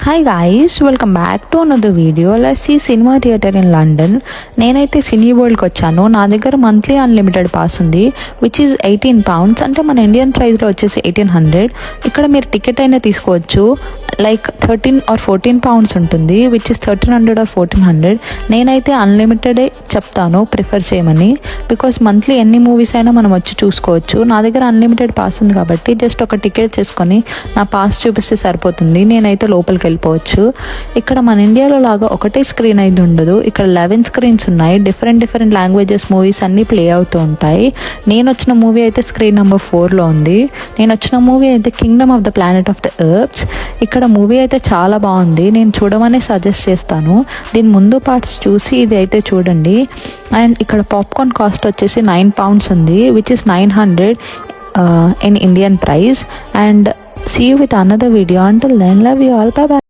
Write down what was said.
Hi guys, welcome back to another video. Let's see cinema theatre in London. నేనైతే cine వరల్డ్కి వచ్చాను. నా దగ్గర మంత్లీ అన్లిమిటెడ్ పాస్ ఉంది, విచ్ ఈజ్ £18. అంటే మన ఇండియన్ ప్రైస్లో వచ్చేసి 1800. ఇక్కడ మీరు టికెట్ అయినా తీసుకోవచ్చు. లైక్ 13 or 14 pounds ఉంటుంది, విచ్ ఇస్ 1300 or 1400. నేనైతే అన్లిమిటెడే చెప్తాను ప్రిఫర్ చేయమని, బికాస్ మంత్లీ ఎన్ని మూవీస్ అయినా మనం వచ్చి చూసుకోవచ్చు. నా దగ్గర అన్లిమిటెడ్ పాస్ ఉంది కాబట్టి జస్ట్ ఒక టికెట్ చేసుకొని నా పాస్ చూపిస్తే సరిపోతుంది. నేనైతే లోపలికి వెళ్ళిపోవచ్చు. ఇక్కడ మన ఇండియాలో లాగా ఒకటే స్క్రీన్ అయితే ఉండదు. ఇక్కడ 11 screens ఉన్నాయి. డిఫరెంట్ లాంగ్వేజెస్ మూవీస్ అన్నీ ప్లే అవుతూ ఉంటాయి. నేను వచ్చిన మూవీ అయితే స్క్రీన్ నెంబర్ 4లో ఉంది. నేను వచ్చిన మూవీ అయితే kingdom of the planet of the earths. ఇక్కడ మూవీ అయితే చాలా బాగుంది. నేను చూడమని సజెస్ట్ చేస్తాను. దీని ముందు పార్ట్స్ చూసి ఇది అయితే చూడండి. అండ్ ఇక్కడ పాప్కార్న్ కాస్ట్ వచ్చేసి £9 ఉంది, which is 900 in Indian price. And see you with another video. Until then, love you all. Bye bye.